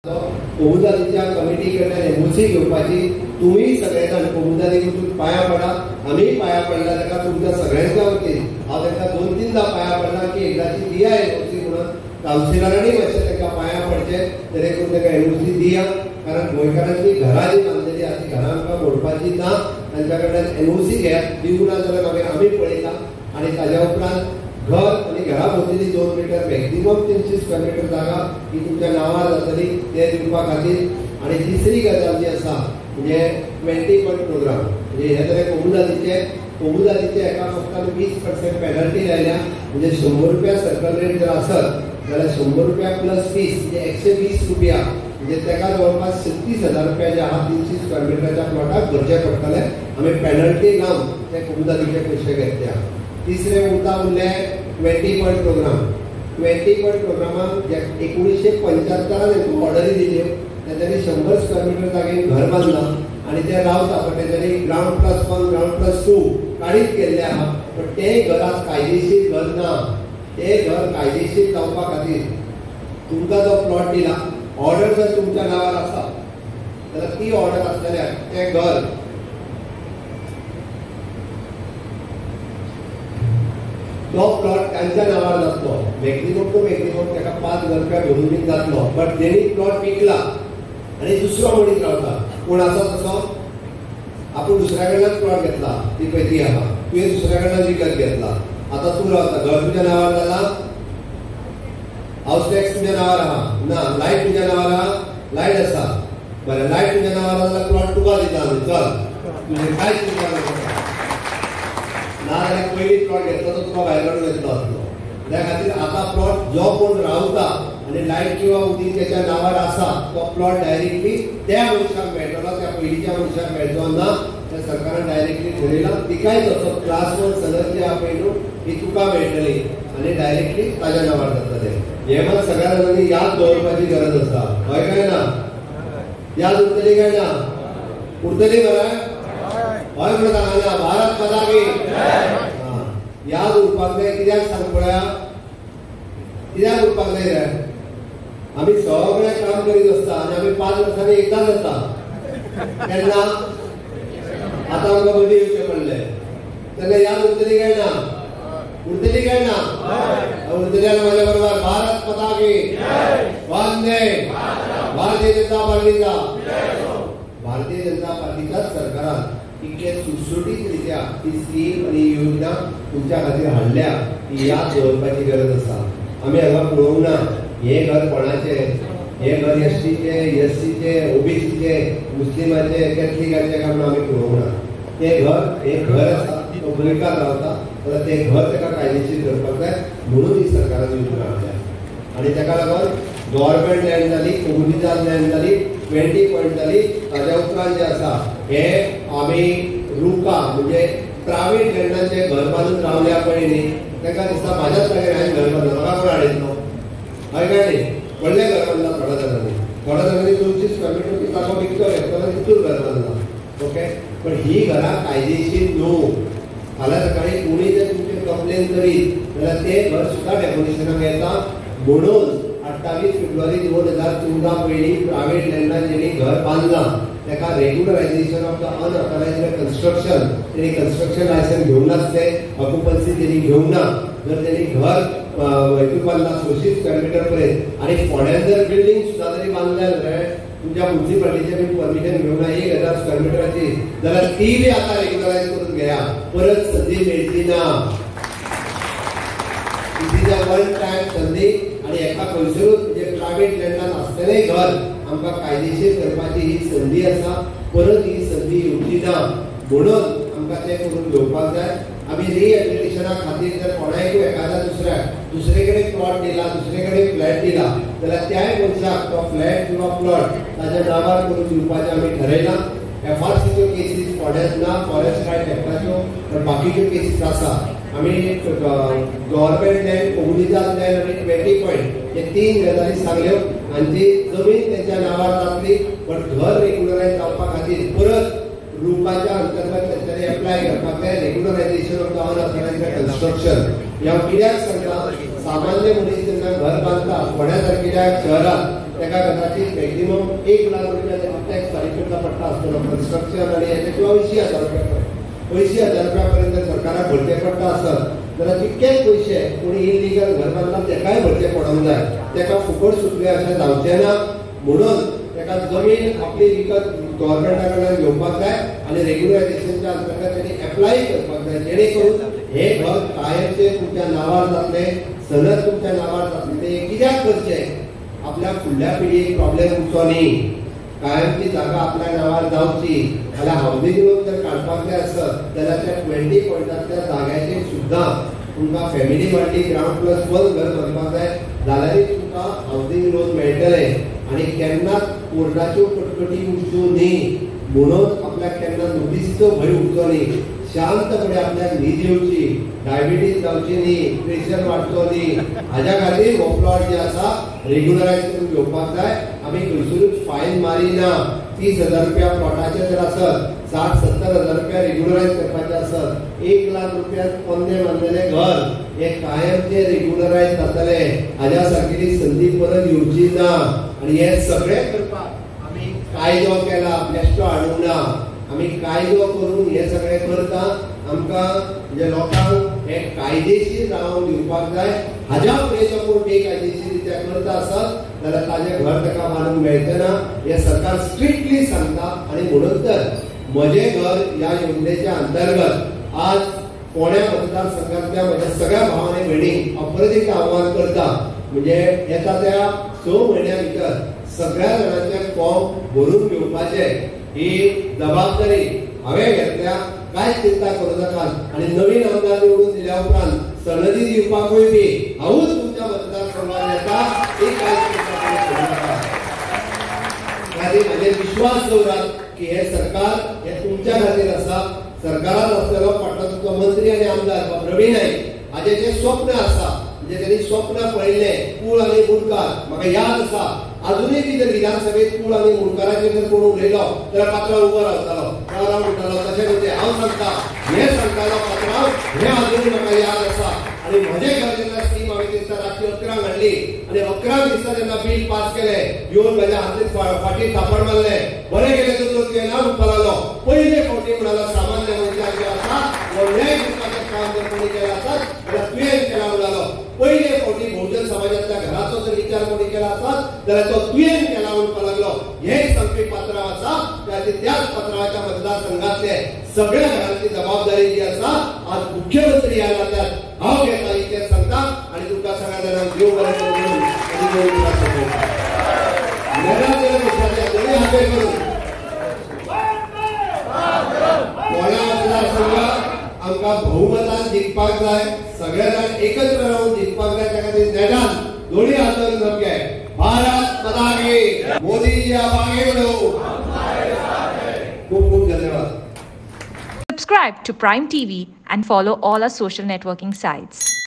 कोमुदादीच्या committee कडल्यान MOC घेवपाची तुम्ही सगळे जाण कोमुदादी कडून पाया पडा, आम्ही पाया पडला ताका तुमच्या सगळ्यांच्या वतीन हांव ताका 2-3दा पाया पडला की एकदाची दिया एमओसी म्हणून कावन्सिलरांनी मातशें ताका पाया पडचे तरी करून ताका एमओसी दिया, कारण गोंयकारांची घरां जी बांदलेली आहा ती घरां आमकां मोडपाची ना, तांच्या कडल्यान एमओसी घेयात, दिवं ना जाल्यार मागीर आमी पळयता आनी ताज्या उपरांत घर आणि घरा भोंवतणी 2 मीटर मॅक्झिमम 300 स्क्वेअर मीटर जागा ही तुमच्या नावार जातली ते दिवपा खातीर. आणि तिसरी गजाल जी आसा म्हणजे 20 प्रोग्राम म्हणजे हे जाले कोमुदादीचे एका फक्त 20% पेनल्टी लायल्या, म्हणजे 100 रुपया सर्कल रेट जर आसत जाल्यार 100 रुपया प्लस 20 म्हणजे 120 रुपया, म्हणजे ताका जवळपास 36,000 रुपया जे आहा 300 स्क्वेअर मीटरच्या प्लॉटाक भरचे पडटले. आमी पेनल्टी लावन ते कोमुदादीचे पयशे घेतल्या. तिसरे उरले 20 प्रोग्राम. 20 प्रोग्रामाक 1975 ऑर्डरी दिल्यो, तेंच्यांनी 100 स्क्वेअर मीटर जागेक घर बांदलां आणि ते रावता, पण तेंच्यांनी ग्राउंड प्लस 1 ग्राउंड प्लस 2 काडीत केल्ले आहा, पण ते घर आज कायदेशीर घर ना. ते घर कायदेशीर जावपा खातीर तुमकां जो प्लॉट दिला, ऑर्डर जर तुमच्या नावार आसा जाल्यार ती ऑर्डर आसल्यार ते घर तो प्लॉट त्यांच्या नावार जातलो. मॅक्झिमम टू मॅक्झिमम ताका 5,000 रुपया भरून बी जातलो, बट जेणी प्लॉट विकला आणि दुसरो मनीस रावता कोण आसा तसो आपूण दुसऱ्या कडल्यान प्लॉट घेतला, ती पळय ती आहा, तुवें दुसऱ्या कडल्यान विकत घेतला, आता तू रावता, घर तुज्या नावार जाला, हाऊस टॅक्स तुज्या नावार आहा ना, लायट तुज्या नावार आहा, लायट आसा बरें, लायट तुज्या नावार आहा जाल्यार प्लॉट तुका दिता आमी, चल तुजें कांयच चिंता नाका ना जाल्यार पयलीं प्लॉट घेतलो तो तुका भायर काडून घेतलो आसलो. त्या खातीर आतां प्लॉट जो कोण रावता आनी लायट किंवा उदीक त्याच्या नावार आसा तो प्लॉट डायरेक्टली त्या मनशाक मेळटलो, त्या पयलींच्या मनशाक मेळचो ना. त्या सरकारान डायरेक्टली ठरयलां तिकाय तसो क्लास 1 सनद जी आहा पळय न्हू ती तुका मेळटली आनी डायरेक्टली ताज्या नावार जातलें. हे मात सगळ्या जाणांनी याद दवरपाची गरज आसा, हय काय ना? याद उरतली काय ना? उरतली मरे? हय म्हणटा हांगा भारत माता की याद उरपाक जाय. कित्याक सांग पळया, कित्याक उरपाक जाय रे? आमी सगळे काम करीत आसता आनी आमी 5 वर्सांनी एकदा जाता तेन्ना आतां आमकां मदीं येवचें पडलें तेन्ना याद उरतली काय ना? उरतली काय ना? उरतली जाल्यार म्हाज्या बरोबर भारत माता की वंदे भारतीय जनता पार्टीचा भारतीय जनता पार्टीच्या सरकारान इतके सुटसुटीत रित्या ही स्कीम आणि योजना तुमच्या खातीर हाडल्या ही याद दवरपाची गरज आसा. आमी हांगा पळोवंक ना हे घर कोणाचे, हे घर एसटीचे, एससीचे, ओबीसीचे, मुस्लिमाचे, कॅथलिकाचे काय म्हणून आमी पळोवंक ना. ते घर एक घर आसा, तो गोंयकार रावता जाल्यार ते घर ताका कायदेशीर करपाक जाय म्हणून ही सरकारान योजना हाडल्या. आनी ताका लागून गव्हर्नमेंट लँड जाली, कम्युनिटान लँड जाली, 20 जाली. ताज्या उपरांत जे आसा हे आमी रुका म्हणजे प्रायवेट लँडांचे घर बांदून रावल्या पळय न्ही, ताका दिसता म्हाज्याच जाग्यार हांवें घर बांदलां, म्हाका कोण हाडयतलो, हय काय न्ही? व्हडलें घर बांदलां थोड्या जाणांनी 200 स्क्वेअर मीटर जागो विकतो घेतलो तितून घर बांदलां, ओके. पण ही घरां कायदेशीर न्हू. फाल्यां सकाळी कोणी जर तुमचे कंप्लेन करीत जाल्यार ते घर सुद्दां डेमोलिशनाक येता. म्हणून 28 फेब्रुवारी 2014 पयलीं प्रायवेट लँडान जेणी घर बांदलां ताका regularisation of the unauthorised construction, तेणी कन्स्ट्रक्शन लायसन्स घेवंक नासले, ऑक्युपन्सी तेणी घेवंक ना. जर तेणी घर हितून बांदलां 600 स्क्वेअर मीटर पर्यंत आनी फोड्यान जर बिल्डींग सुद्दां तरी बांदल्या तुमच्या म्युनिसिपालिटीचे बी परमिशन घेवंक ना 1000 स्क्वेअर मीटराची, जाल्यार ती बी आतां रेग्युलरायज करून घेया, परत संदी मेळची ना. It is a one time संदी आणि एका खंयसरूच म्हणजे प्रायवेट लँडान आसतलेंय घर आमकां कायदेशीर करपाची ही संदी आसा, परत ही संदी येवची ना. म्हणून आमकां तें करून घेवपाक जाय. आमी रिएबिलिटेशना खातीर जर कोणायकूय एखाद्या दुसरे कडेन प्लॉट दिला, दुसरे कडेन फ्लॅट दिला जाल्यार त्याय मनशाक तो फ्लॅट किंवा प्लॉट ताज्या नांवार करून दिवपाचें आमी ठरयलां. एफआरसीच्यो केसीस फोड्यात ना, फॉरेस्ट रायट एक्टाच्यो, पण बाकीच्यो केसीस आसा. आमी गव्हर्नमेंट लँड, कम्युनिटान लँड आनी 20 हे 3 गजाली सांगल्यो आनी ती जमीन तेंच्या नांवार जातली, पण घर रेग्युलरायज जावपा खातीर परत रुपाच्या अंतर्गत तेंच्यांनी एप्लाय करपाक जाय regularisation of the unauthorised construction. ह्या कित्याक सांगता, सामान्य मनीस जेन्ना घर बांदता फोड्या सारकिल्या शहरात तेका कदाचित मॅक्झिमम 1 लाख रुपया टॅक्स फारीक करता पडटा आसतलो कन्स्ट्रक्शन आनी हेजे किंवा 80,000 रुपया 80,000 रुपया पर्यंत सरकाराक भरचे पडटा आसत जाल्यार तितकेच पयशे कोणी इलिगल घर बांदला तेकाय भरचे पडोंक जाय. तेका फुकट सुटले अशें जावचें ना म्हणून तेका जमीन आपली विकत गव्हर्मेंटा कडल्यान घेवपाक जाय आनी रेग्युलरायझेशनच्या अंतर्गत तेणी एप्लाय करपाक जाय जेणे करून हे घर कायमचे तुमच्या नांवार जातले सनद तुमच्या नांवार जातले. ते कित्याक करचे आपल्या फुडल्या पिढीक प्रॉब्लेम उरचो न्ही कायमची जागा आपल्या नांवार जावची जाल्यार हावजींग लोन जर काडपाक जाय आसत जाल्यार त्या 20 पॉयंटांतल्या जाग्याचेर सुद्दां तुमकां फॅमिली वाडली ग्राउंड+1 घर बांदपाक जाय जाल्यारूच तुमकां हावजींग लोन मेळटलें. आनी केन्नाच कोर्टाच्यो कटकटी उरच्यो न्ही म्हणून आपल्याक केन्ना नोटीसचो भंय उरचो न्ही. शांतपणे आपल्याक न्हीद येवची डायबिटीज जावची न्ही प्रेशर वाडचो न्ही हाज्या खातीर हो प्लॉट जे आसा रेग्युलरायज करून घेवपाक जाय. आमी खंयसरूच फायन मारिना. 30,000 रुपया प्लॉटाचे जर आसत 60-70,000 रुपया रेग्युलरायज करपाचे आसत 1 लाख रुपया पोंदे बांदलेले घर हे कायमचे रेग्युलरायज जातले हाज्या सारकेली संदी परत येवची ना. आनी हे सगळें करपाक आमी कायदो केला बेश्टो हाडूंक ना. आमी कायदो करून हे सगळें करता आमकां म्हणजे लोकांक हे कायदेशीर रावून दिवपाक जाय. हाज्या फुडें जो कोण बेकायदेशीर रित्या करता आसत जाल्यार ताजें घर ताका बांदूंक मेळचें ना हें सरकार स्ट्रिक्टली सांगता. आनी म्हणून तर म्हजें घर ह्या योजनेच्या अंतर्गत आज फोंड्या मतदारसंघांतल्या म्हज्या सगळ्या भाव आनी भयणींक अप्रतीक आव्हान करता म्हणजे येता त्या 6 म्हयन्या भितर सगळ्या जाणांचे फॉर्म भरून घेवपाचे ही जबाबदारी हांवें घेतल्या. कांयच चिंता करूं नाकात. आनी नवीन आमदार निवडून दिल्या उपरांत सनदी दिवपाकूय बी हांवूच तुमच्या मतदारसंघात येता ही कांयच चिंता करूं नाका. खातीर म्हाजेर विश्वास दवरात की हे सरकार हे तुमच्या खातीर आसा. सरकारात आसलेलो फाटलो तुमचो मंत्री आनी आमदार प्रवीण नाईक हाजें जें स्वप्न आसा म्हणजे त्यांनी स्वप्न पळयलें पूल आनी मुणकार म्हाका याद आसा अजूनय बी जर विधानसभेत पूल आनी मुणकाराचेर जर कोण उलयलो जाल्यार पात्रांव उबो रावतालो राव म्हणटालो तशें म्हणजे हांव सांगता हे सांगतालो पात्रांव हे अजूनय म्हाका याद आसा. आनी म्हजे घर जेन्ना स्कीम हांवें दिसता रातची 11 हाडली आनी 11 दिसा जेन्ना बिल पास केलें येवन म्हज्या हातीक फाटीर थापड मारले बरें गेलें तर तो केला म्हणपाक लागलो पयले फावटी म्हणालो सामान्य मनशाक जे आसा व्हडल्याय दिवपाचें काम जर कोणी केलें आसत जाल्यार तुवें केला म्हणटालो. पयले फावटी बहुजन समाजातल्या घराचो जर विचार कोणी केला आसत जाल्यार तो तुवें केला म्हणपाक लागलो. हे सांगपी पात्रांव आसा त्याच पात्रांवाच्या मतदारसंघातले सगळ्या घरांची जबाबदारी जी आसा आज मुख्यमंत्री ह्या नात्यान हांव घेता इतलें सांगता आनी तुमकां सगळ्या जाणांक देव बरें करून आमकां बहुमतान जिखपाक जाय सगळे जाण एकत्र रावन जिखपाक जाय. त्या खातीर नेटान दोन्ही हातान धमके भारत माता की मोदी जी आप आगे बढ़ो. खूप खूप धन्यवाद. Subscribe to Prime TV and follow all our social networking sites.